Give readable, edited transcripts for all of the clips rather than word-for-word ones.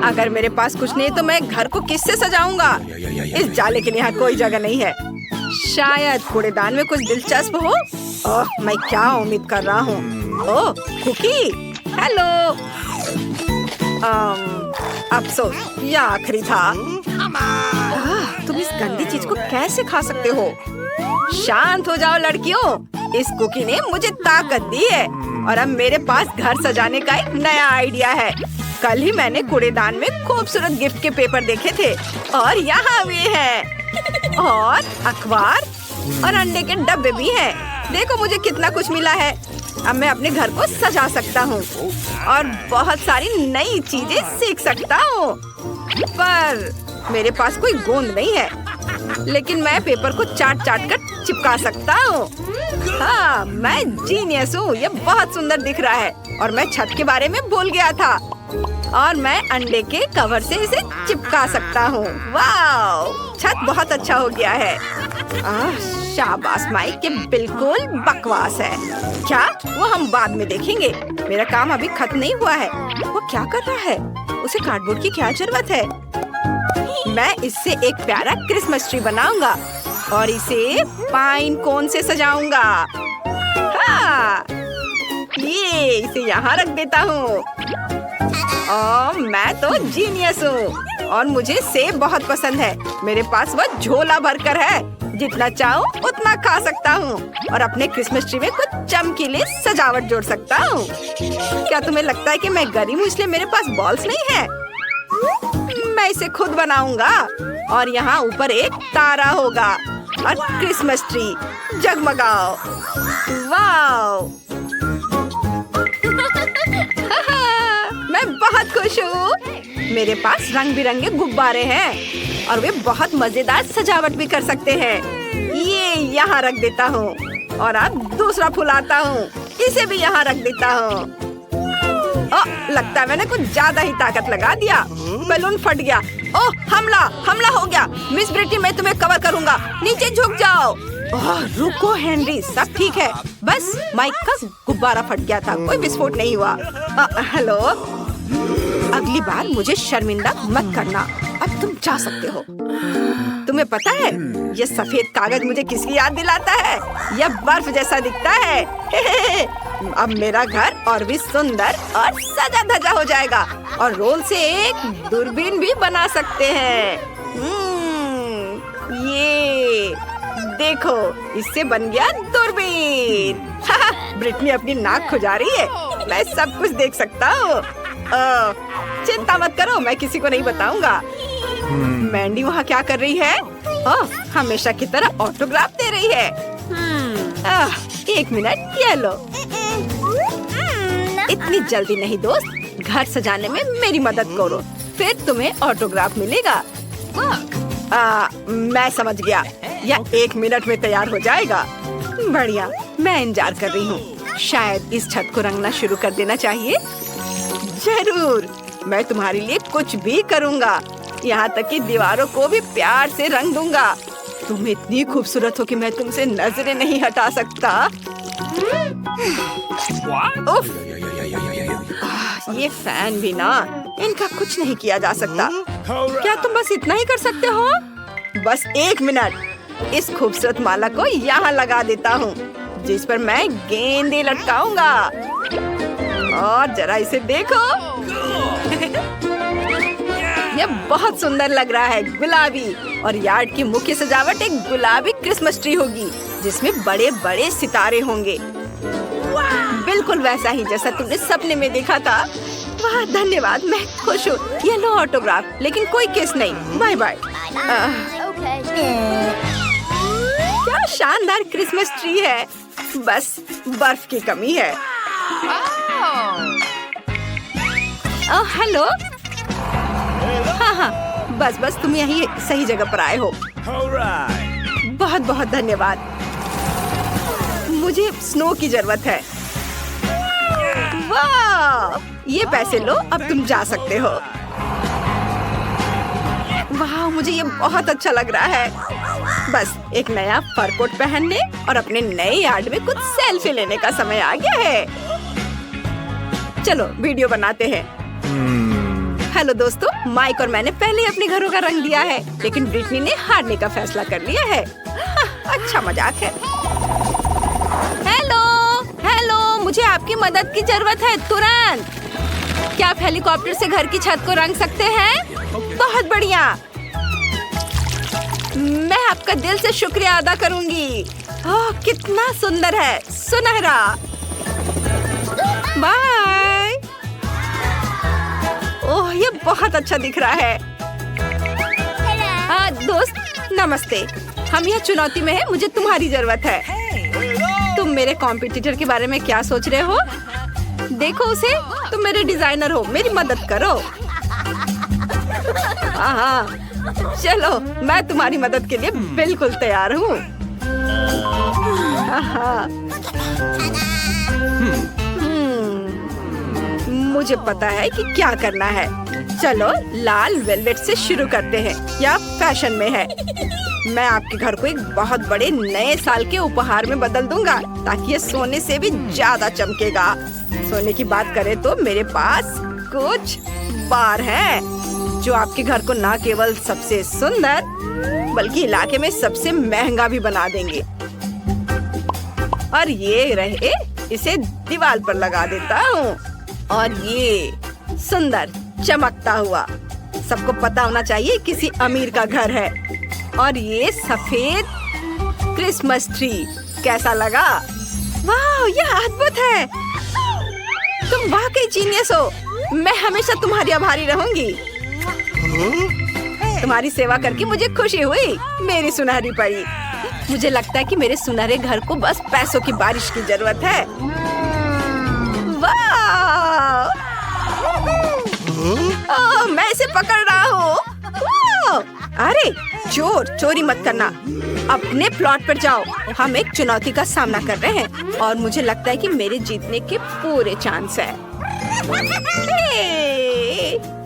अगर मेरे पास कुछ नहीं तो मैं घर को किससे सजाऊंगा? इस जाले के लिए यहाँ कोई जगह नहीं है। शायद कूड़ेदान में कुछ दिलचस्प हो। ओह, मैं क्या उम्मीद कर रहा हूँ? ओह, कुकी। हेलो। अफसोस, ये आखिरी था। तुम इस गंदी चीज को कैसे खा सकते हो? शांत हो जाओ लड़कियों। इस कुकी ने मुझे ताकत दी है और अब मेरे पास घर सजाने का एक नया आइडिया है। कल ही मैंने कूड़ेदान में खूबसूरत गिफ्ट के पेपर देखे थे और यहाँ भी है और अखबार और अंडे के डब्बे भी हैं। देखो मुझे कितना कुछ मिला है। अब मैं अपने घर को सजा सकता हूँ और बहुत सारी नई चीजें सीख सकता हूँ। पर मेरे पास कोई गोंद नहीं है, लेकिन मैं पेपर को चाट चाट कर चिपका सकता हूँ। हाँ, मैं जीनियस हूँ। ये बहुत सुंदर दिख रहा है और मैं छत के बारे में भूल गया था और मैं अंडे के कवर से इसे चिपका सकता हूँ। वाह, छत बहुत अच्छा हो गया है। शाबाश माइक, ये बिल्कुल बकवास है। क्या? वो हम बाद में देखेंगे। मेरा काम अभी खत्म नहीं हुआ है। वो क्या कर रहा है? उसे कार्डबोर्ड की क्या जरूरत है? मैं इससे एक प्यारा क्रिसमस ट्री बनाऊंगा और इसे पाइन कोन से सजाऊंगा। हाँ, ये इसे यहाँ रख देता हूँ। मैं तो जीनियस हूँ और मुझे सेब बहुत पसंद है। मेरे पास वह झोला भरकर है। जितना चाहूँ उतना खा सकता हूँ और अपने क्रिसमस ट्री में कुछ चमकीले सजावट जोड़ सकता हूँ। क्या तुम्हें लगता है कि मैं गरीब हूँ इसलिए मेरे पास बॉल्स नहीं है? मैं इसे खुद बनाऊंगा और यहाँ ऊपर एक तारा होगा और क्रिसमस ट्री जगमगाओ। वाओ, मैं बहुत खुश हूँ। मेरे पास रंग बिरंगे गुब्बारे हैं और वे बहुत मजेदार सजावट भी कर सकते हैं। ये यहाँ रख देता हूँ और अब दूसरा फूल आता हूँ। इसे भी यहाँ रख देता हूँ। लगता है मैंने कुछ ज्यादा ही ताकत लगा दिया। बैलून फट गया। ओह, हमला हो गया। मिस ब्रिटी, मैं तुम्हें कवर करूँगा। नीचे झुक जाओ। रुको हेनरी, सब ठीक है। बस माइक का गुब्बारा फट गया था, कोई विस्फोट नहीं हुआ। हेलो, अगली बार मुझे शर्मिंदा मत करना। अब तुम जा सकते हो। तुम्हें पता है ये सफेद कागज मुझे किसकी याद दिलाता है? यह बर्फ जैसा दिखता है। अब मेरा घर और भी सुंदर और सजा धजा हो जाएगा और रोल से एक दूरबीन भी बना सकते हैं। ये देखो, इससे बन गया दूरबीन। ब्रिटनी अपनी नाक खुजा रही है। मैं सब कुछ देख सकता हूँ। चिंता मत करो, मैं किसी को नहीं बताऊंगा। मैंडी वहाँ क्या कर रही है? हमेशा की तरह ऑटोग्राफ दे रही है। एक मिनट, ये लो। इतनी जल्दी नहीं दोस्त, घर सजाने में मेरी मदद करो, फिर तुम्हें ऑटोग्राफ मिलेगा। मैं समझ गया, यह 1 मिनट में तैयार हो जाएगा। बढ़िया, मैं इंतजार कर रही हूँ। शायद इस छत को रंगना शुरू कर देना चाहिए। जरूर, मैं तुम्हारे लिए कुछ भी करूँगा, यहाँ तक कि दीवारों को भी प्यार से रंग दूंगा। तुम इतनी खूबसूरत हो कि मैं तुमसे नजरें नहीं हटा सकता। उफ, ये फैन भी ना, इनका कुछ नहीं किया जा सकता। क्या तुम बस इतना ही कर सकते हो? बस 1 मिनट। इस खूबसूरत माला को यहाँ लगा देता हूँ, जिस पर मैं गेंदें लटकाऊंगा। और जरा इसे देखो, यह बहुत सुंदर लग रहा है, गुलाबी। और यार्ड की मुख्य सजावट एक गुलाबी क्रिसमस ट्री होगी, जिसमें बड़े बड़े सितारे होंगे। बिल्कुल वैसा ही जैसा तुमने सपने में देखा था। वाह, धन्यवाद, मैं खुश हूँ। ये लो ऑटोग्राफ, लेकिन कोई केस नहीं। Bye bye. क्या शानदार क्रिसमस ट्री है, बस बर्फ की कमी है। हेलो। हाँ, बस तुम यही सही जगह पर आए हो। बहुत बहुत धन्यवाद। मुझे स्नो की जरूरत है। वाह, ये पैसे लो, अब तुम जा सकते हो। वाह, मुझे ये बहुत अच्छा लग रहा है। बस एक नया फर कोट पहनने और अपने नए यार्ड में कुछ सेल्फी लेने का समय आ गया है। चलो वीडियो बनाते हैं। हेलो दोस्तों, माइक और मैंने पहले ही अपने घरों का रंग दिया है, लेकिन ब्रिटनी ने हारने का फैसला कर लिया है। अच्छा मजाक है। हेलो हेलो, मुझे आपकी मदद की जरूरत है तुरंत। क्या आप हेलीकॉप्टर से घर की छत को रंग सकते हैं? बहुत बढ़िया। मैं आपका दिल से शुक्रिया अदा करूंगी। ओह, कितना सुंदर है, सुनहरा। बाय। ओह, ये बहुत अच्छा दिख रहा है। दोस्त नमस्ते, हम यह चुनौती में है, मुझे तुम्हारी जरूरत है। तुम मेरे कॉम्पिटिटर के बारे में क्या सोच रहे हो? देखो उसे, तुम मेरे डिजाइनर हो, मेरी मदद करो। हाँ, चलो मैं तुम्हारी मदद के लिए बिल्कुल तैयार हूँ। मुझे पता है कि क्या करना है। चलो लाल वेलवेट से शुरू करते हैं, या फैशन में है। मैं आपके घर को एक बहुत बड़े नए साल के उपहार में बदल दूंगा, ताकि ये सोने से भी ज्यादा चमकेगा। सोने की बात करें तो मेरे पास कुछ बार हैं, जो आपके घर को न केवल सबसे सुंदर बल्कि इलाके में सबसे महंगा भी बना देंगे। और ये रहे, इसे दीवार पर लगा देता हूँ। और ये सुंदर चमकता हुआ, सबको पता होना चाहिए किसी अमीर का घर है। और ये सफेद क्रिसमस ट्री कैसा लगा? वाह, यह अद्भुत है। तुम वाकई जीनियस हो। मैं हमेशा तुम्हारी आभारी रहूंगी। तुम्हारी सेवा करके मुझे खुशी हुई, मेरी सुनहरी परी। मुझे लगता है कि मेरे सुनहरे घर को बस पैसों की बारिश की जरूरत है। वाह! मैं इसे पकड़ रहा हूँ। अरे चोर, चोरी मत करना। अपने प्लॉट पर जाओ। हम एक चुनौती का सामना कर रहे हैं और मुझे लगता है कि मेरे जीतने के पूरे चांस है।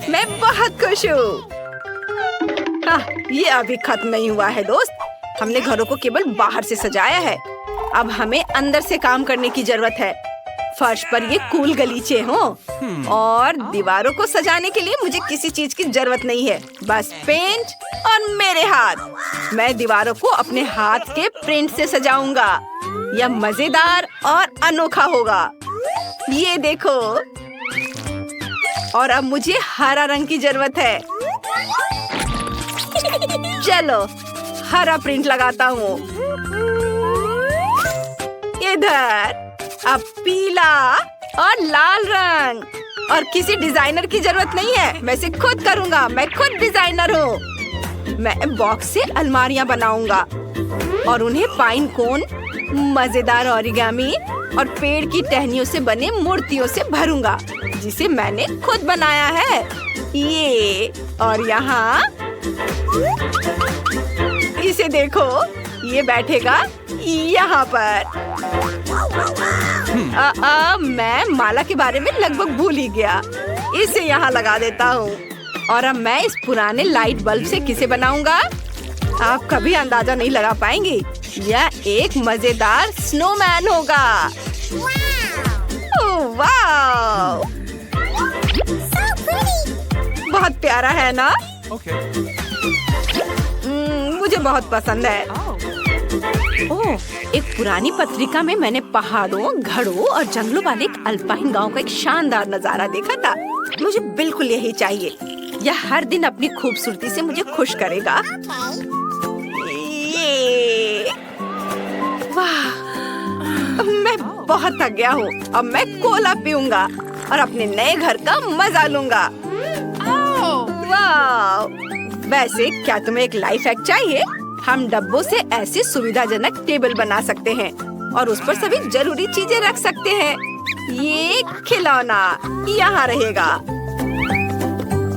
मैं बहुत खुश हूँ। ये अभी खत्म नहीं हुआ है दोस्त। हमने घरों को केवल बाहर से सजाया है, अब हमें अंदर से काम करने की जरूरत है। फर्श पर ये कूल गलीचे हों और दीवारों को सजाने के लिए मुझे किसी चीज की जरूरत नहीं है, बस पेंट और मेरे हाथ। मैं दीवारों को अपने हाथ के प्रिंट से सजाऊंगा। यह मजेदार और अनोखा होगा। ये देखो। और अब मुझे हरा रंग की जरूरत है। चलो हरा प्रिंट लगाता हूँ। इधर अब पीला और लाल रंग। और किसी डिजाइनर की जरूरत नहीं है, मैं इसे खुद करूँगा। मैं खुद डिजाइनर हूँ। मैं बॉक्स से अलमारियाँ बनाऊंगा और उन्हें पाइन कोन, मजेदार ओरिगामी और पेड़ की टहनियों से बने मूर्तियों से भरूंगा, जिसे मैंने खुद बनाया है। ये और यहाँ इसे देखो, ये बैठेगा यहाँ पर। मैं माला के बारे में लगभग भूल ही गया। इसे यहाँ लगा देता हूँ। और अब मैं इस पुराने लाइट बल्ब से किसे बनाऊंगा? आप कभी अंदाजा नहीं लगा पाएंगे। यह एक मजेदार स्नोमैन होगा। ओह वाह! बहुत प्यारा है ना? मुझे बहुत पसंद है। ओह, एक पुरानी पत्रिका में मैंने पहाड़ों, घड़ों और जंगलों वाले एक अल्पाइन गांव का एक शानदार नजारा देखा था। मुझे बिल्कुल यही चाहिए। यह हर दिन अपनी खूबसूरती से मुझे खुश करेगा। वाह, मैं बहुत थक गया हूँ। अब मैं कोला पीऊंगा और अपने नए घर का मजा लूंगा। वाह! वैसे क्या तुम्हें एक लाइफ हैक चाहिए? हम डब्बों से ऐसी सुविधाजनक टेबल बना सकते हैं और उस पर सभी जरूरी चीजें रख सकते हैं। ये खिलौना यहाँ रहेगा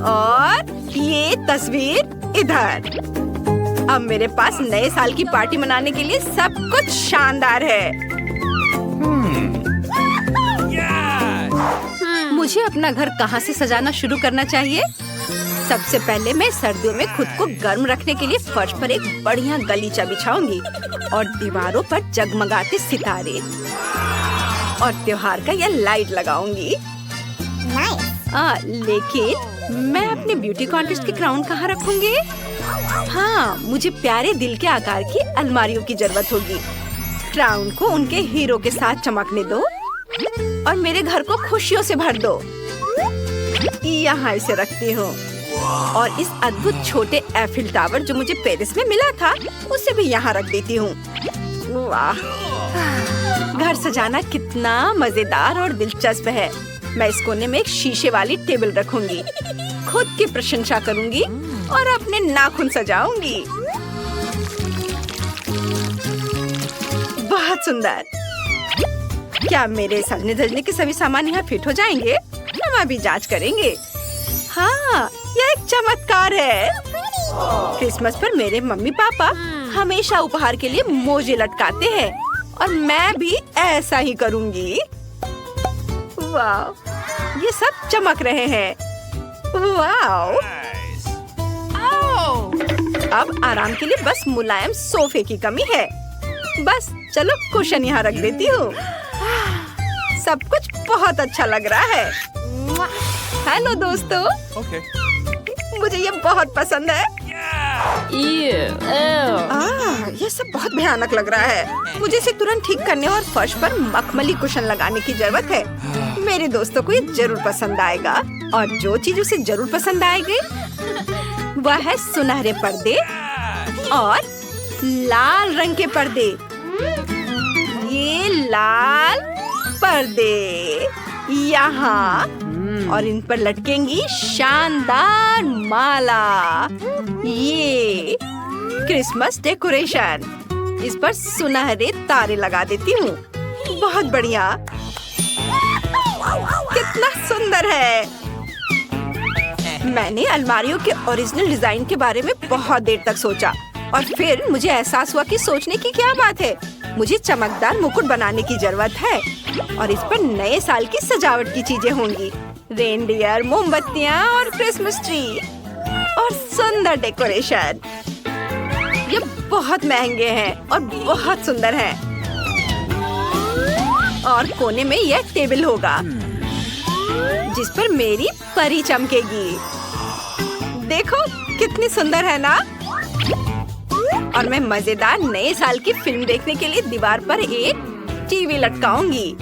और ये तस्वीर इधर। अब मेरे पास नए साल की पार्टी मनाने के लिए सब कुछ शानदार है। मुझे अपना घर कहाँ से सजाना शुरू करना चाहिए? सबसे पहले मैं सर्दियों में खुद को गर्म रखने के लिए फर्श पर एक बढ़िया गलीचा बिछाऊंगी और दीवारों पर जगमगाते सितारे और त्योहार का यह लाइट लगाऊंगी। लेकिन मैं अपने ब्यूटी कॉन्टेस्ट की क्राउन कहाँ रखूंगी? हाँ, मुझे प्यारे दिल के आकार की अलमारियों की जरूरत होगी। क्राउन को उनके हीरो के साथ चमकने दो और मेरे घर को खुशियों से भर दो। यहाँ इसे रखती हूँ और इस अद्भुत छोटे एफिल टावर जो मुझे पेरिस में मिला था उसे भी यहाँ रख देती हूँ। वाह, घर सजाना कितना मजेदार और दिलचस्प है। मैं इस कोने में एक शीशे वाली टेबल रखूंगी, खुद की प्रशंसा करूंगी और अपने नाखून सजाऊंगी। बहुत सुंदर। क्या मेरे सजने धजने के सभी सामान यहाँ फिट हो जाएंगे? हम अभी जांच करेंगे। हाँ, यह एक चमत्कार है। क्रिसमस पर मेरे मम्मी पापा हमेशा उपहार के लिए मोजे लटकाते हैं और मैं भी ऐसा ही करूँगी। वाह, ये सब चमक रहे हैं। वाह! अब आराम के लिए बस मुलायम सोफे की कमी है। बस चलो कुशन यहाँ रख देती हूँ। सब कुछ बहुत अच्छा लग रहा है। हेलो दोस्तों। मुझे ये बहुत पसंद है। ये सब बहुत भयानक लग रहा है। मुझे इसे तुरंत ठीक करने और फर्श पर मखमली कुशन लगाने की जरूरत है। मेरे दोस्तों को ये जरूर पसंद आएगा और जो चीज उसे जरूर पसंद आएगी वह है सुनहरे पर्दे और लाल रंग के पर्दे। ये लाल पर्दे यहाँ और इन पर लटकेंगी शानदार माला। ये क्रिसमस डेकोरेशन। इस पर सुनहरे तारे लगा देती हूँ। बहुत बढ़िया। कितना सुंदर है। मैंने अलमारियों के ओरिजिनल डिजाइन के बारे में बहुत देर तक सोचा और फिर मुझे एहसास हुआ कि सोचने की क्या बात है। मुझे चमकदार मुकुट बनाने की जरूरत है और इस पर नए साल की सजावट की चीजें होंगी। रेनडियर, मोमबत्तियाँ और क्रिसमस ट्री और सुंदर डेकोरेशन। ये बहुत महंगे हैं और बहुत सुंदर हैं। और कोने में यह टेबल होगा जिस पर मेरी परी चमकेगी। देखो कितनी सुंदर है ना। और मैं मजेदार नए साल की फिल्म देखने के लिए दीवार पर एक टीवी लटकाऊंगी।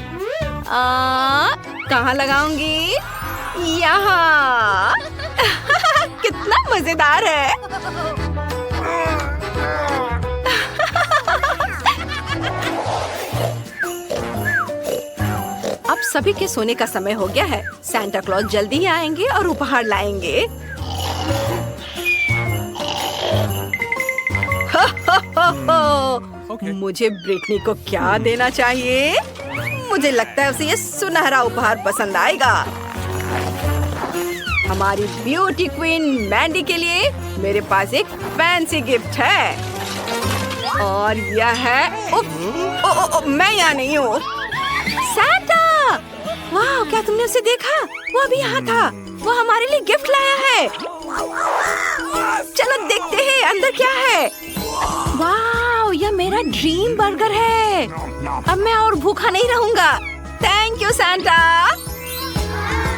कहाँ लगाऊंगी? यहाँ। कितना मजेदार है। अब सभी के सोने का समय हो गया है। सांता क्लॉज जल्दी ही आएंगे और उपहार लाएंगे। मुझे ब्रिटनी को क्या देना चाहिए? मुझे लगता है उसे ये सुनहरा उपहार पसंद आएगा। हमारी ब्यूटी क्वीन मैंडी के लिए मेरे पास एक फैंसी गिफ्ट है और यह है मैं यहाँ नहीं हूँ। सांता! वाह, क्या तुमने उसे देखा? वो अभी यहाँ था। वो हमारे लिए गिफ्ट लाया है। चलो देखते हैं अंदर क्या है। वाह, यह मेरा ड्रीम बर्गर है। अब मैं और भूखा नहीं रहूँगा। Thank you Santa.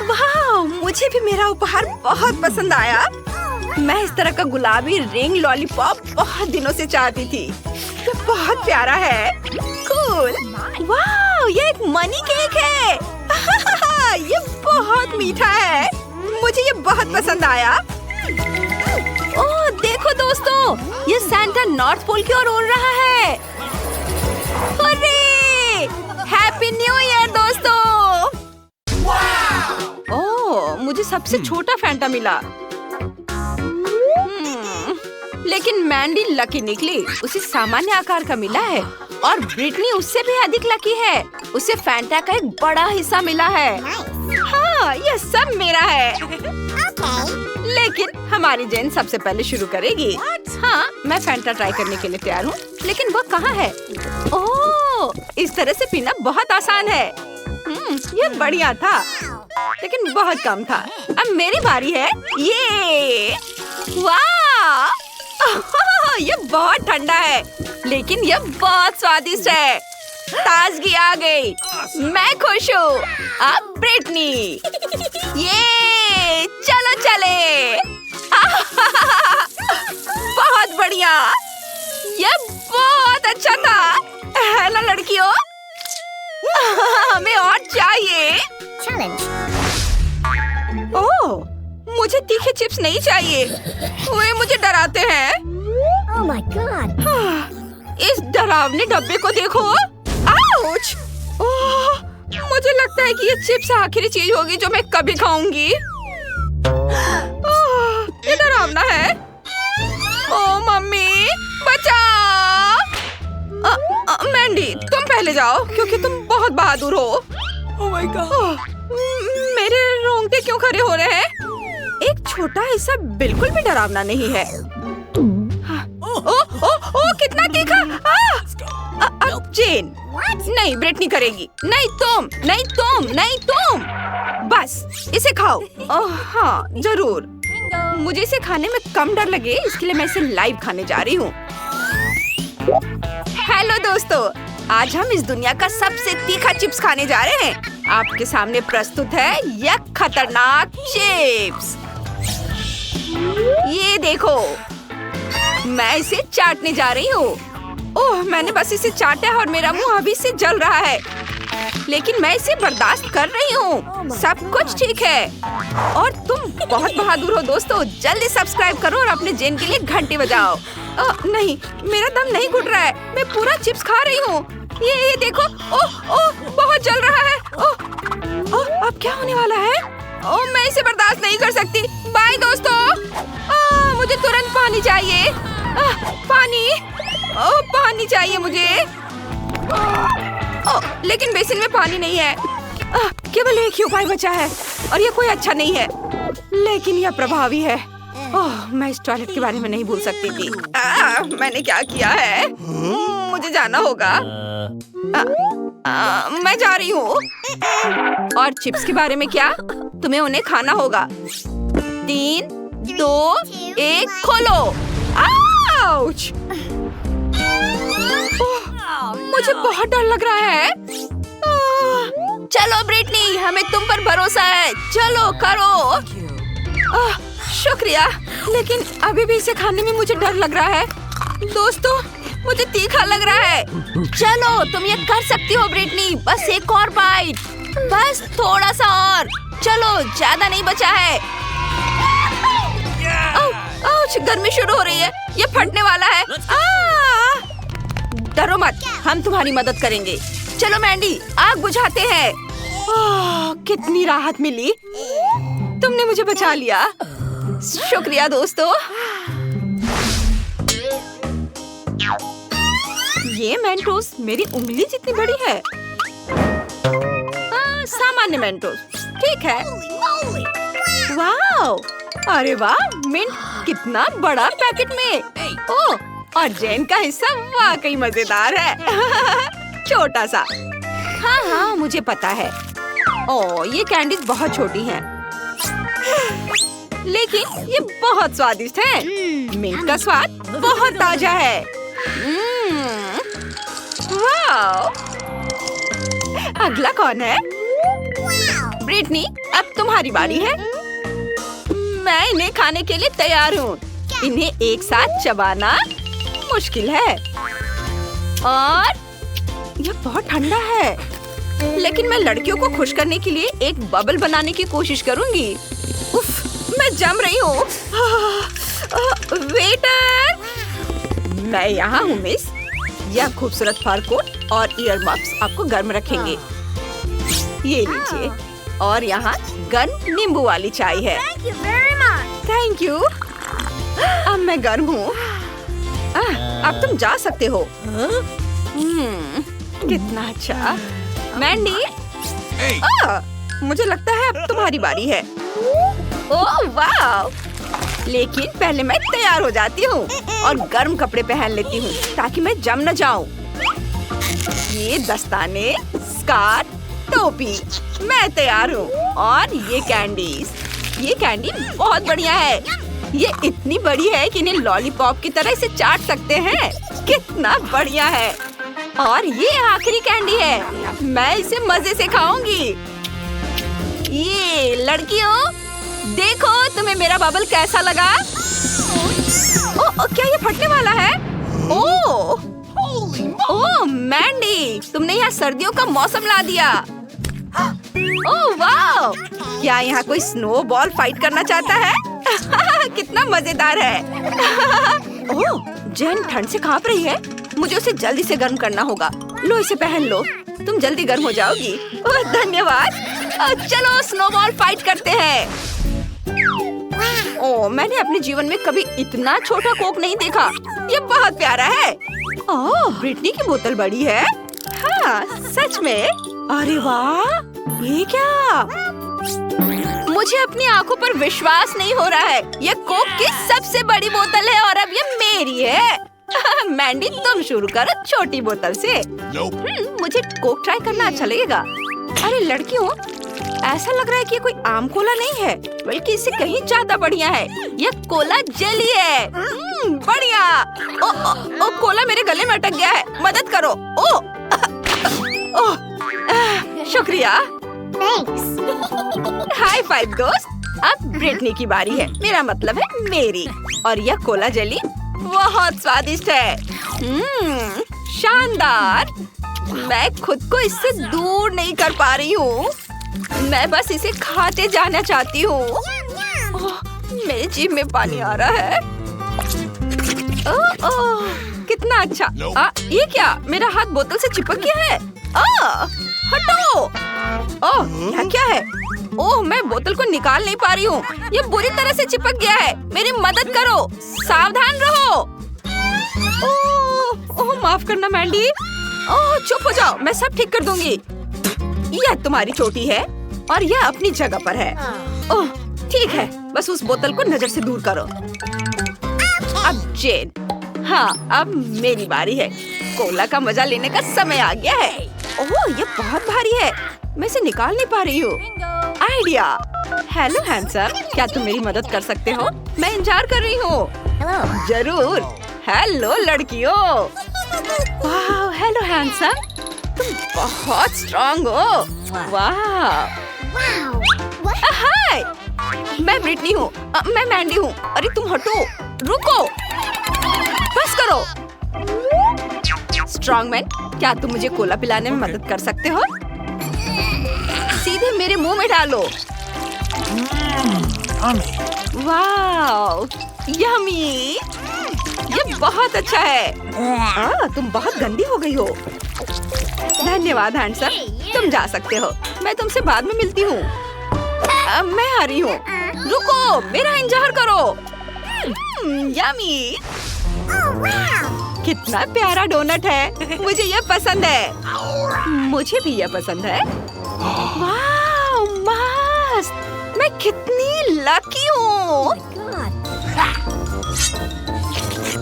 वाह, मुझे भी मेरा उपहार बहुत पसंद आया। मैं इस तरह का गुलाबी रिंग लॉलीपॉप बहुत दिनों से चाहती थी। ये बहुत प्यारा है। कूल। वाह, ये एक मनी केक है। ये बहुत मीठा है। मुझे ये बहुत पसंद आया। ओह, देखो दोस्तों, ये सांता नॉर्थ पोल की ओर उड़ रहा है। अरे, हैप्पी न्यू ईयर दोस्तों। ओह, मुझे सबसे छोटा फैंटा मिला। लेकिन मैंडी लकी निकली। उसे सामान्य आकार का मिला है और ब्रिटनी उससे भी अधिक लकी है। उसे फैंटा का एक बड़ा हिस्सा मिला है। हाँ, यह सब मेरा है। लेकिन हमारी जेन सबसे पहले शुरू करेगी। हाँ, मैं फैंटा ट्राई करने के लिए तैयार हूँ। लेकिन वो कहाँ है? ओह, इस तरह से पीना बहुत आसान है। ये बढ़िया था, लेकिन बहुत कम था। अब मेरी बारी है। ये वाह, ये बहुत ठंडा है, लेकिन ये बहुत स्वादिष्ट है। ताजगी आ गई। मैं खुश हूँ। अब ब्रिटनी। ये चलो चले। बहुत बढ़िया, ये बहुत अच्छा था, है ना लड़कियों? हमें और चाहिए। ओह, मुझे तीखे चिप्स नहीं चाहिए, वे मुझे डराते हैं। Oh my God! इस डरावने डब्बे को देखो। आउच! ओह, मुझे लगता है कि ये चिप्स आखिरी चीज होगी जो मैं कभी खाऊंगी। ओह, ये डरावना है। ओह मम्मी, बचाओ! मैंडी, तुम पहले जाओ क्योंकि तुम बहुत बहादुर हो। Oh my God! मेरे रोंगटे क्यों खड़े हो रहे हैं? एक छोटा हिस्सा बिल्कुल भी डरावना नहीं है। ओ, कितना तीखा! अब जेन, नहीं ब्रिटनी करेगी। नहीं तुम, नहीं तुम, नहीं तुम। बस इसे खाओ। हाँ जरूर। मुझे इसे खाने में कम डर लगे इसके लिए मैं इसे लाइव खाने जा रही हूँ। हेलो दोस्तों, आज हम इस दुनिया का सबसे तीखा चिप्स खाने जा रहे हैं। आपके सामने प्रस्तुत है यह खतरनाक चिप्स। ये देखो, मैं इसे चाटने जा रही हूँ। ओह, मैंने बस इसे चाटा है और मेरा मुंह अभी से जल रहा है, लेकिन मैं इसे बर्दाश्त कर रही हूँ। सब कुछ ठीक है और तुम बहुत बहादुर हो दोस्तों। जल्दी सब्सक्राइब करो और अपने जेन के लिए घंटी बजाओ। नहीं, मेरा दम नहीं घुट रहा है, मैं पूरा चिप्स खा रही हूँ। ये देखो, ओह बहुत जल रहा है। ओह, अब क्या होने वाला है? ओह, मैं इसे बर्दाश्त नहीं कर सकती। बाय दोस्तों। मुझे तुरंत पानी चाहिए। पानी, पानी चाहिए मुझे। लेकिन बेसिन में पानी नहीं है। केवल एक ही उपाय बचा है और ये कोई अच्छा नहीं है, लेकिन यह प्रभावी है। ओह, मैं इस टॉयलेट के बारे में नहीं भूल सकती थी। मैंने क्या किया है? मुझे जाना होगा। मैं जा रही हूँ। और चिप्स के बारे में क्या? तुम्हें उन्हें खाना होगा। 3, 2, 1, खोलो। आउच! मुझे बहुत डर लग रहा है। चलो ब्रिटनी, हमें तुम पर भरोसा है। चलो करो। शुक्रिया, लेकिन अभी भी इसे खाने में मुझे डर लग रहा है। दोस्तों, मुझे तीखा लग रहा है। चलो, तुम ये कर सकती हो ब्रिटनी। बस एक और बाइट, बस थोड़ा सा और। चलो, ज्यादा नहीं बचा है। गर्मी शुरू हो रही है, ये फटने वाला है। डरो मत, हम तुम्हारी मदद करेंगे। चलो मैंडी, आग बुझाते हैं। कितनी राहत मिली, तुमने मुझे बचा लिया। शुक्रिया दोस्तों। ये मेंटोस मेरी उंगली जितनी बड़ी है। सामान्य मेंटोस, ठीक है। वाओ, अरे वाह, मिंट कितना बड़ा पैकेट में। ओह, और जेन का हिस्सा वाकई मजेदार है। छोटा सा। हाँ, मुझे पता है। ओह, ये कैंडीज बहुत छोटी हैं, लेकिन ये बहुत स्वादिष्ट है। मिंट का स्वाद बहुत ताजा है। वाओ! अगला कौन है? ब्रिटनी, अब तुम्हारी बारी है। मैं इन्हें खाने के लिए तैयार हूँ। इन्हें एक साथ चबाना मुश्किल है और यह बहुत ठंडा है, लेकिन मैं लड़कियों को खुश करने के लिए एक बबल बनाने की कोशिश करूंगी। उफ, मैं जम रही हूँ। वेटर, मैं यहाँ हूँ मिस। यह खूबसूरत फर कोट और ईयर मफ्स आपको गर्म रखेंगे। ये लीजिए, और यहाँ गर्म नींबू वाली चाय है। Thank you. अब मैं गर्म हूँ। अब तुम जा सकते हो। कितना अच्छा। मैंडी, मुझे लगता है अब तुम्हारी बारी है। ओह वाह! लेकिन पहले मैं तैयार हो जाती हूँ और गर्म कपड़े पहन लेती हूँ ताकि मैं जम न जाऊँ। ये दस्ताने, स्कार्फ, टोपी, मैं तैयार हूँ। और ये कैंडी बहुत बढ़िया है। ये इतनी बड़ी है कि इन्हें लॉलीपॉप की तरह इसे चाट सकते हैं। कितना बढ़िया है। और ये आखिरी कैंडी है, मैं इसे मजे से खाऊंगी। ये लड़कियों, देखो तुम्हें मेरा बबल कैसा लगा? क्या ये फटने वाला है? ओह मैंडी, तुमने यहाँ सर्दियों का मौसम ला दिया। ओह वाह, क्या यहाँ कोई स्नोबॉल फाइट करना चाहता है? कितना मजेदार है। ओह जेन ठंड से कांप रही है, मुझे उसे जल्दी से गर्म करना होगा। लो इसे पहन लो, तुम जल्दी गर्म हो जाओगी। ओह धन्यवाद। चलो स्नोबॉल फाइट करते हैं। ओह मैंने अपने जीवन में कभी इतना छोटा कोक नहीं देखा, ये बहुत प्यारा है। ओह ब्रिटनी की बोतल बड़ी है। हाँ सच में, अरे वाह, ये क्या? मुझे अपनी आंखों पर विश्वास नहीं हो रहा है। ये कोक की सबसे बड़ी बोतल है और अब ये मेरी है। मैंडी तुम शुरू करो छोटी बोतल से। मुझे कोक ट्राई करना अच्छा लगेगा। अरे लड़कियों, ऐसा लग रहा है कि ये कोई आम कोला नहीं है, बल्कि इससे कहीं ज्यादा बढ़िया है। ये कोला जेली है। बढ़िया। ओ कोला मेरे गले में अटक गया है, मदद करो। शुक्रिया। हाई फाइव दोस्त। अब ब्रिटनी की बारी है, मेरा मतलब है मेरी। और यह कोला जेली बहुत स्वादिष्ट है। शानदार। मैं खुद को इससे दूर नहीं कर पा रही हूँ। मैं बस इसे खाते जाना चाहती हूँ। मेरे जीभ में पानी आ रहा है। कितना अच्छा। ये क्या? मेरा हाथ बोतल से चिपक गया है। हटो। यहाँ क्या है? ओह मैं बोतल को निकाल नहीं पा रही हूँ, ये बुरी तरह से चिपक गया है। मेरी मदद करो, सावधान रहो। ओह माफ करना मैंडी। ओह चुप हो जाओ, मैं सब ठीक कर दूंगी। यह तुम्हारी चोटी है और यह अपनी जगह पर है। ओह ठीक है, बस उस बोतल को नजर से दूर करो। अब जेन। हाँ अब मेरी बारी है। कोला का मजा लेने का समय आ गया है। ओह ये बहुत भारी है, मैं इसे निकाल नहीं पा रही हूँ। आइडिया। हेलो हैंडसम, क्या तुम मेरी मदद कर सकते हो? मैं इंतजार कर रही हूँ। जरूर। हेलो लड़कियों। वाह हेलो हैंडसम, तुम बहुत स्ट्रॉन्ग हो। वाह। हाय, मैं ब्रिटनी हूँ। मैं मैंडी हूँ। अरे तुम हटो, रुको, बस करो। स्ट्रॉन्गमैन, क्या तुम मुझे कोला पिलाने में मदद कर सकते हो? सीधे मेरे मुंह में डालो। वाह, यम्मी। ये बहुत अच्छा है। तुम बहुत गंदी हो गई हो। धन्यवाद हैंडसम, तुम जा सकते हो। मैं तुमसे बाद में मिलती हूँ। मैं आ रही हूँ। रुको, मेरा इंतजार करो। यम्मी। कितना प्यारा डोनट है, मुझे ये पसंद है। मुझे भी ये पसंद है। वाह मस्त, मैं कितनी लकी हूँ।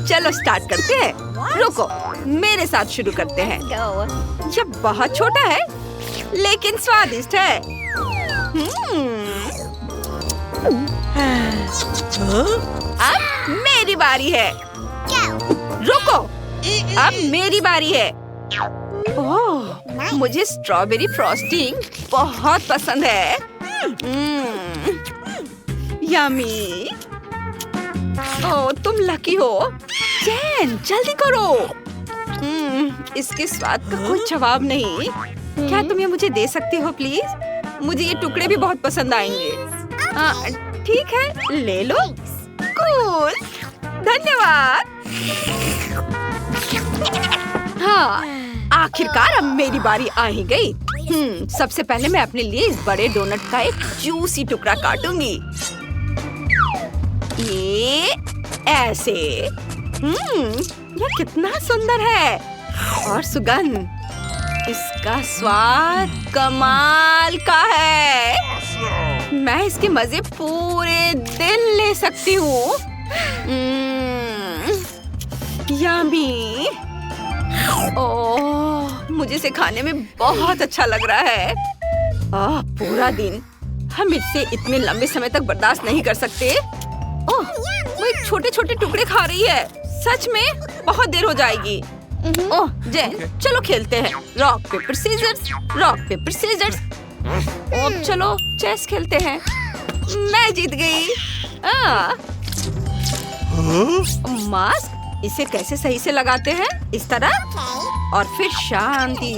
चलो स्टार्ट करते हैं। रुको, मेरे साथ शुरू करते हैं। यह बहुत छोटा है लेकिन स्वादिष्ट है। अब मेरी बारी है। रुको, अब मेरी बारी है। ओह, मुझे स्ट्रॉबेरी फ्रॉस्टिंग बहुत पसंद है। यम्मी। ओह, तुम लकी हो। जेन, जल्दी करो। इसके स्वाद का कोई जवाब नहीं। क्या तुम ये मुझे दे सकती हो प्लीज? मुझे ये टुकड़े भी बहुत पसंद आएंगे। ठीक है, ले लो। कूल, धन्यवाद। हाँ, आखिरकार अब मेरी बारी आ ही गई। सबसे पहले मैं अपने लिए इस बड़े डोनट का एक जूसी टुकड़ा काटूंगी। ये ऐसे। यह कितना सुंदर है और सुगंध। इसका स्वाद कमाल का है। मैं इसके मजे पूरे दिन ले सकती हूँ। यम्मी। ओह, मुझे इसे खाने में बहुत अच्छा लग रहा है। पूरा दिन हम इससे इतने लंबे समय तक बर्दाश्त नहीं कर सकते। ओह, वो एक छोटे छोटे टुकड़े खा रही है। सच में बहुत देर हो जाएगी। ओह जेन, चलो खेलते हैं। Rock paper scissors, rock paper scissors. चलो चेस खेलते हैं। मैं जीत गई। मास्क, इसे कैसे सही से लगाते हैं? इस तरह और फिर शांति।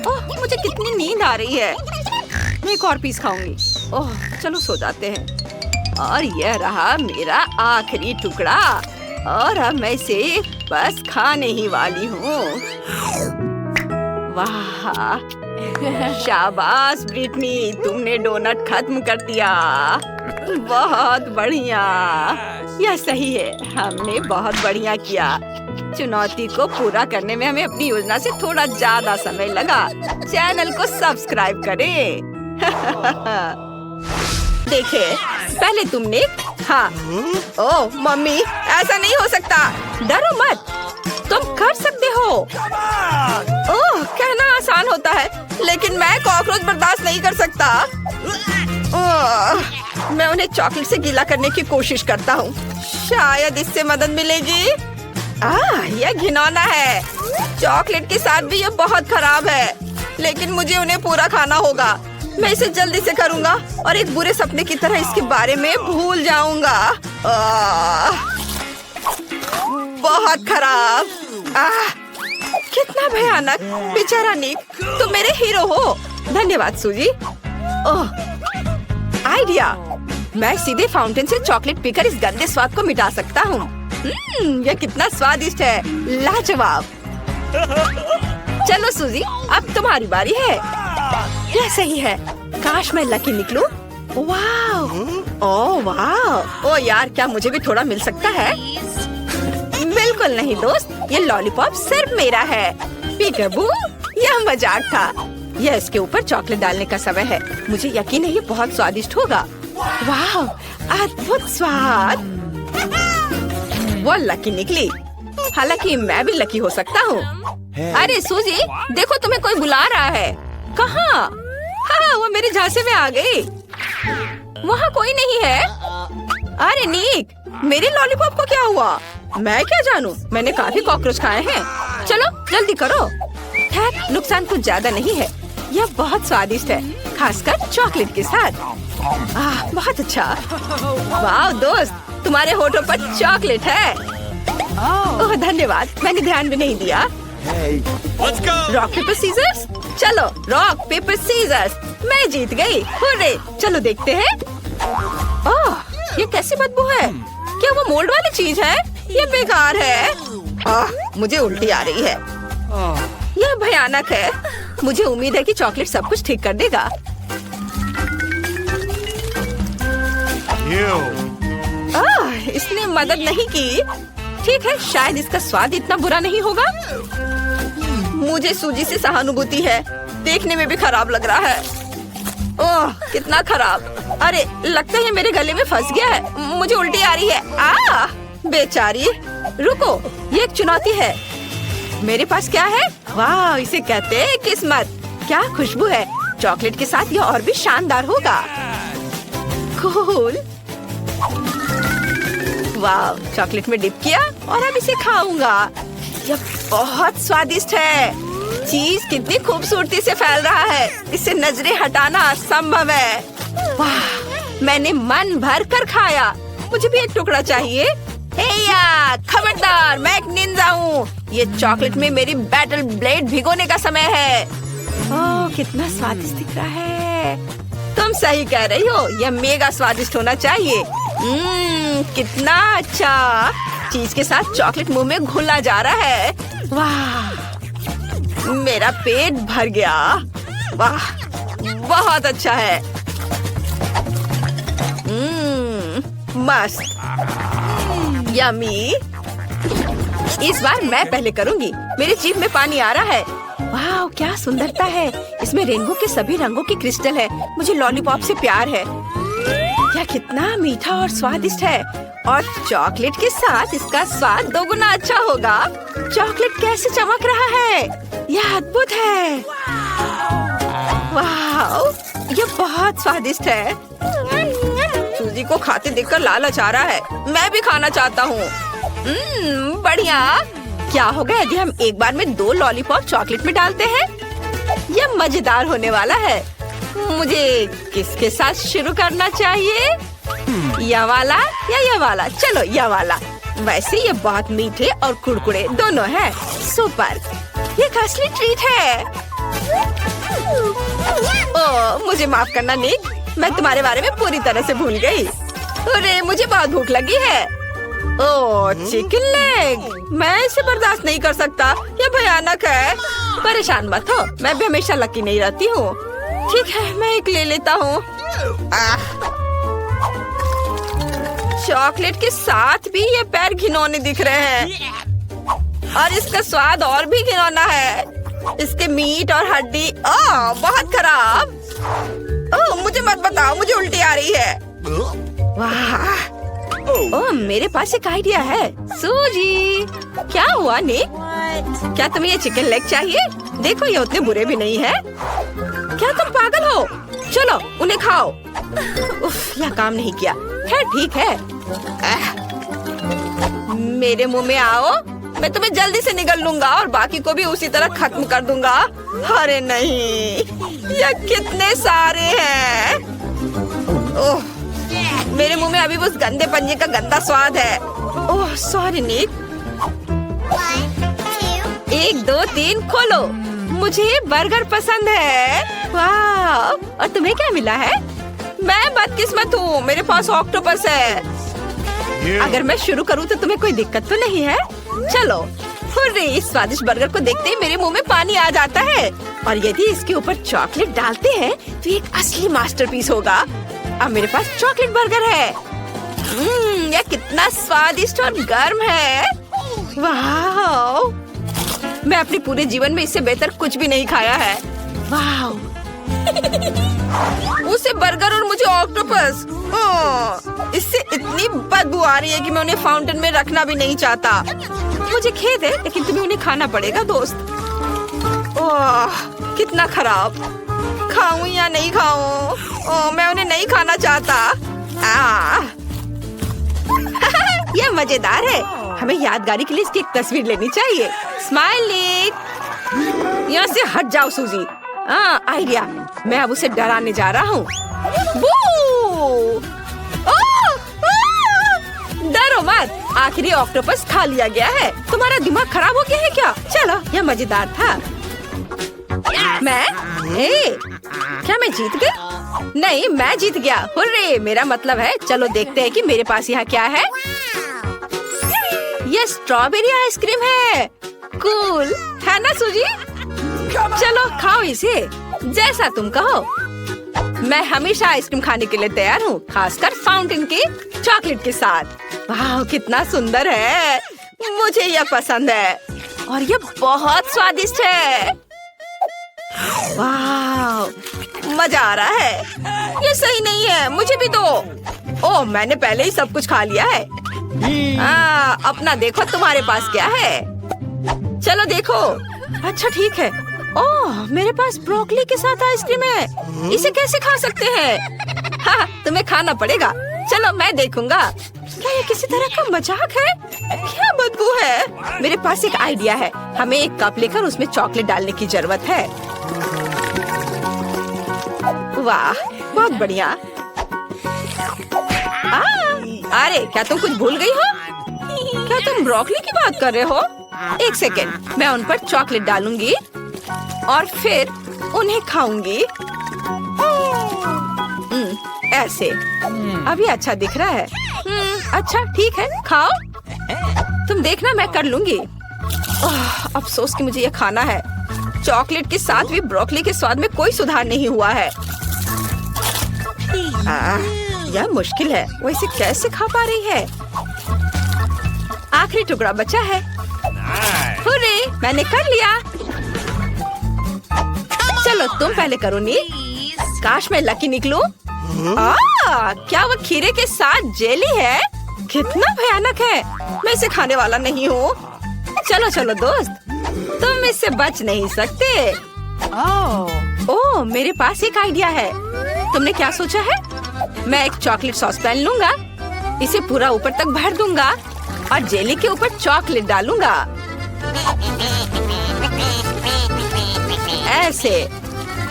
ओह, मुझे कितनी नींद आ रही है। मैं एक और पीस खाऊंगी। ओह, चलो सो जाते हैं। और यह रहा मेरा आखिरी टुकड़ा और अब मैं इसे बस खाने ही वाली हूँ। वाह, शाबाश ब्रिटनी, तुमने डोनट खत्म कर दिया। बहुत बढ़िया। यह सही है, हमने बहुत बढ़िया किया। चुनौती को पूरा करने में हमें अपनी योजना से थोड़ा ज्यादा समय लगा। चैनल को सब्सक्राइब करें। देखे, पहले तुमने। हाँ। ओह मम्मी, ऐसा नहीं हो सकता। डरो मत, तुम कर सकते हो। ओह, कहना आसान होता है, लेकिन मैं कॉकरोच बर्दाश्त नहीं कर सकता। मैं उन्हें चॉकलेट से गीला करने की कोशिश करता हूँ। शायद इससे मदद मिलेगी। यह घिनौना है। चॉकलेट के साथ भी यह बहुत खराब है, लेकिन मुझे उन्हें पूरा खाना होगा। मैं इसे जल्दी से करूँगा और एक बुरे सपने की तरह इसके बारे में भूल जाऊंगा। बहुत खराब। कितना भयानक। बेचारा निक, तुम मेरे हीरो हो। धन्यवाद सूजी। ओह, आइडिया। मैं सीधे फाउंटेन से चॉकलेट पीकर इस गंदे स्वाद को मिटा सकता हूँ। यह कितना स्वादिष्ट है। लाजवाब। चलो सूजी, अब तुम्हारी बारी है। यह सही है। काश मैं लकी निकलूं। वाह, ओह वाह। ओह यार, क्या मुझे भी थोड़ा मिल सकता है? बिल्कुल नहीं दोस्त, ये लॉलीपॉप सिर्फ मेरा है। पीकबू, यह मजाक था। यह इसके ऊपर चॉकलेट डालने का समय है। मुझे यकीन है ये बहुत स्वादिष्ट होगा। वाह, अद्भुत स्वाद। वो लकी निकली। हालांकि मैं भी लकी हो सकता हूँ। अरे सूजी, देखो तुम्हें कोई बुला रहा है। कहाँ? हाँ, वो मेरे झांसे में आ गई। वहाँ कोई नहीं है। अरे नीक, मेरे लॉलीपॉप को क्या हुआ? मैं क्या जानूं? मैंने काफी कॉकरोच खाए हैं। चलो जल्दी करो। खैर, नुकसान कुछ ज्यादा नहीं है। यह बहुत स्वादिष्ट है, खासकर चॉकलेट के साथ। बहुत अच्छा। वाह दोस्त, तुम्हारे होठों पर चॉकलेट है। ओह धन्यवाद, मैंने ध्यान भी नहीं दिया। Rock paper scissors. चलो रॉक पेपर सीजर्स। मैं जीत गई। हुर्रे, चलो देखते हैं। ओह, ये कैसी बदबू है? क्या वो मोल्ड वाली चीज है? ये बेकार है। मुझे उल्टी आ रही है। यह भयानक है। मुझे उम्मीद है कि चॉकलेट सब कुछ ठीक कर देगा। इसने मदद नहीं की। ठीक है, शायद इसका स्वाद इतना बुरा नहीं होगा। मुझे सूजी से सहानुभूति है। देखने में भी खराब लग रहा है। ओह, कितना खराब। अरे, लगता है मेरे गले में फंस गया है। मुझे उल्टी आ रही है। बेचारी। रुको, ये एक चुनौती है। मेरे पास क्या है? वाह, इसे कहते हैं किस्मत। क्या खुशबू है। चॉकलेट के साथ यह और भी शानदार होगा। कूल। वाह, चॉकलेट में डिप किया और अब इसे खाऊंगा। यह बहुत स्वादिष्ट है। चीज कितनी खूबसूरती से फैल रहा है। इसे नजरें हटाना असंभव है। वाह, मैंने मन भर कर खाया। मुझे भी एक टुकड़ा चाहिए। हेया, खबरदार, मैं एक निंजा हूँ। ये चॉकलेट में मेरी बैटल ब्लेड भिगोने का समय है। ओह, कितना स्वादिष्ट दिख रहा है। तुम सही कह रही हो, यह मेगा स्वादिष्ट होना चाहिए। कितना अच्छा। चीज के साथ चॉकलेट मुंह में घुला जा रहा है। वाह, मेरा पेट भर गया। वाह, बहुत अच्छा है। मस्त, यम्मी। इस बार मैं पहले करूंगी। मेरी जीभ में पानी आ रहा है। वाह, क्या सुंदरता है। इसमें रेनबो के सभी रंगों की क्रिस्टल है। मुझे लॉलीपॉप से प्यार है। यह कितना मीठा और स्वादिष्ट है। और चॉकलेट के साथ इसका स्वाद दोगुना अच्छा होगा। चॉकलेट कैसे चमक रहा है। यह अद्भुत है। वाह, यह बहुत स्वादिष्ट है। सूजी को खाते देखकर लालच आ रहा है। मैं भी खाना चाहता हूँ। बढ़िया। क्या होगा यदि हम एक बार में 2 लॉलीपॉप चॉकलेट में डालते हैं? यह मजेदार होने वाला है। मुझे किसके साथ शुरू करना चाहिए? यह वाला या यह वाला? चलो यह वाला। वैसे ये बहुत मीठे और कुड़कुड़े दोनों हैं। सुपर, ये एक असली ट्रीट है। ओह, मुझे माफ करना निक, मैं तुम्हारे बारे में पूरी तरह से भूल गई। अरे मुझे बहुत भूख लगी है। ओह, चिकन लेग, मैं इसे बर्दाश्त नहीं कर सकता, ये भयानक है। परेशान मत हो, मैं भी हमेशा लकी नहीं रहती हूँ। ठीक है, मैं एक ले लेता हूँ। चॉकलेट के साथ भी ये पैर घिनौने दिख रहे हैं और इसका स्वाद और भी घिनौना है। इसके मीट और हड्डी बहुत खराब। ओह, मुझे मत बताओ, मुझे उल्टी आ रही है। वाह, ओह, मेरे पास एक आइडिया है। सूजी, क्या हुआ निक? क्या तुम्हें ये चिकन लेग चाहिए? देखो, ये उतने बुरे भी नहीं है। क्या तुम पागल हो? चलो उन्हें खाओ। उफ, यह काम नहीं किया। खैर ठीक है। मेरे मुंह में आओ, मैं तुम्हें जल्दी से निगल लूंगा और बाकी को भी उसी तरह खत्म कर दूंगा। अरे नहीं, यह कितने सारे हैं। ओह, मेरे मुंह में अभी उस गंदे पंजे का गंदा स्वाद है। ओह सॉरी निक। 1 2 3 खोलो। मुझे बर्गर पसंद है। वाह, और तुम्हें क्या मिला है? मैं बदकिस्मत हूँ, मेरे पास ऑक्टोपस है। अगर मैं शुरू करूँ तो तुम्हें कोई दिक्कत तो नहीं है? चलो। हुर्रे, इस स्वादिष्ट बर्गर को देखते ही मेरे मुंह में पानी आ जाता है। और यदि इसके ऊपर चॉकलेट डालते हैं तो ये एक असली मास्टरपीस होगा। अब मेरे पास चॉकलेट बर्गर है। यह कितना स्वादिष्ट और गर्म है। वाह, मैं अपने पूरे जीवन में इससे बेहतर कुछ भी नहीं खाया है। वाह, उसे बर्गर और मुझे ऑक्टोपस। इससे इतनी बदबू आ रही है कि मैं उन्हें फाउंटेन में रखना भी नहीं चाहता। मुझे खेद है, लेकिन तुम्हें उन्हें खाना पड़ेगा दोस्त। ओह, कितना खराब। खाऊं या नहीं खाऊं? ओह, मैं उन्हें नहीं खाना चाहता। यह मजेदार है। हमें यादगारी के लिए इसकी एक तस्वीर लेनी चाहिए। स्माइलिंग, यहाँ से हट जाओ सूजी। आइडिया, मैं अब उसे डराने जा रहा हूँ। डरो मत, आखिरी ऑक्टोपस खा लिया गया है। तुम्हारा दिमाग खराब हो गया है क्या? चलो, यह मजेदार था। क्या मैं जीत गई? नहीं, मैं जीत गया। हुर्रे, मेरा मतलब है, चलो देखते हैं कि मेरे पास यहाँ क्या है। ये स्ट्रॉबेरी आइसक्रीम है। कूल है ना सूजी? चलो खाओ इसे, जैसा तुम कहो। मैं हमेशा आइसक्रीम खाने के लिए तैयार हूँ, खासकर फाउंटेन के चॉकलेट के साथ। वाह, कितना सुंदर है। मुझे यह पसंद है और यह बहुत स्वादिष्ट है। वाह, मजा आ रहा है। ये सही नहीं है, मुझे भी दो। ओह, मैंने पहले ही सब कुछ खा लिया है। अपना देखो, तुम्हारे पास क्या है? चलो देखो। अच्छा ठीक है। ओह, मेरे पास ब्रोकली के साथ आइसक्रीम है। इसे कैसे खा सकते हैं? हाँ, तुम्हें खाना पड़ेगा। चलो मैं देखूंगा। क्या ये किसी तरह का मजाक है? क्या बदबू है। मेरे पास एक आइडिया है। हमें एक कप लेकर उसमें चॉकलेट डालने की जरूरत है। वाह, बहुत बढ़िया। अरे, क्या तुम कुछ भूल गई हो? क्या तुम ब्रोकली की बात कर रहे हो? एक सेकेंड, मैं उन पर चॉकलेट डालूंगी और फिर उन्हें खाऊंगी। ऐसे। अभी अच्छा दिख रहा है। अच्छा ठीक है, खाओ। तुम देखना, मैं कर लूंगी। अफसोस कि मुझे ये खाना है। चॉकलेट के साथ भी ब्रोकली के स्वाद में कोई सुधार नहीं हुआ है। यह मुश्किल है, वो इसे कैसे खा पा रही है? आखिरी टुकड़ा बचा है। हुर्रे, मैंने कर लिया। चलो तुम पहले करो नी। काश मैं लकी निकलूं। क्या वो खीरे के साथ जेली है? कितना भयानक है। मैं इसे खाने वाला नहीं हूँ। चलो चलो दोस्त, तुम इससे बच नहीं सकते। ओह, मेरे पास एक आइडिया है। तुमने क्या सोचा है? मैं एक चॉकलेट सॉस पैन लूंगा, इसे पूरा ऊपर तक भर दूंगा और जेली के ऊपर चॉकलेट डालूंगा। ऐसे।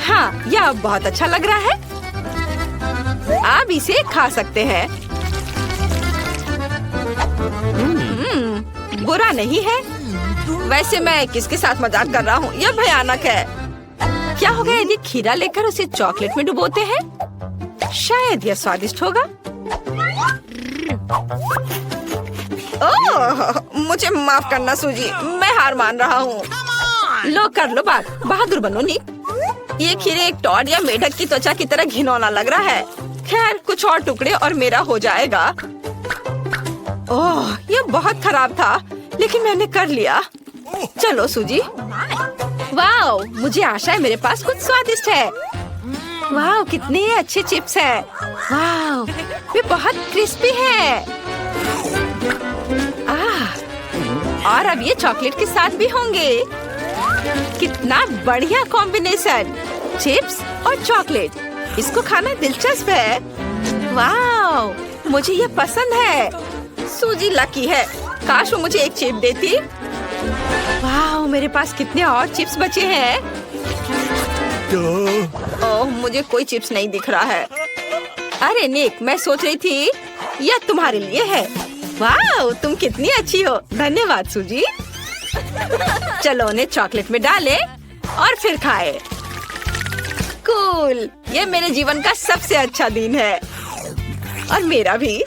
हाँ, यह बहुत अच्छा लग रहा है। आप इसे खा सकते हैं। बुरा नहीं है। वैसे मैं किसके साथ मजाक कर रहा हूँ? यह भयानक है। क्या होगा यदि खीरा लेकर उसे चॉकलेट में डुबोते हैं? शायद यह स्वादिष्ट होगा। ओह, मुझे माफ करना सूजी, मैं हार मान रहा हूँ। लो कर लो बात, बहादुर बनो निक। ये खीरे एक टॉड या मेढक की त्वचा की तरह घिनौना लग रहा है। खैर, कुछ और टुकड़े और मेरा हो जाएगा। ओह, ये बहुत खराब था, लेकिन मैंने कर लिया। चलो सूजी। वाओ, मुझे आशा है मेरे पास कुछ स्वादिष्ट है। वाओ, कितने अच्छे चिप्स हैं। वाओ, वे बहुत क्रिस्पी हैं। और अब ये चॉकलेट के साथ भी होंगे। कितना बढ़िया कॉम्बिनेशन, चिप्स और चॉकलेट। इसको खाना दिलचस्प है। वाओ, मुझे ये पसंद है। सूजी लकी है। काश वो मुझे एक चिप देती। वाओ, मेरे पास कितने और चिप्स बचे हैं। ओह, मुझे कोई चिप्स नहीं दिख रहा है। अरे निक, मैं सोच रही थी यह तुम्हारे लिए है। वाओ, तुम कितनी अच्छी हो। धन्यवाद सूजी। चलो उन्हें चॉकलेट में डालें और फिर खाएं। कूल, ये मेरे जीवन का सबसे अच्छा दिन है। और मेरा भी।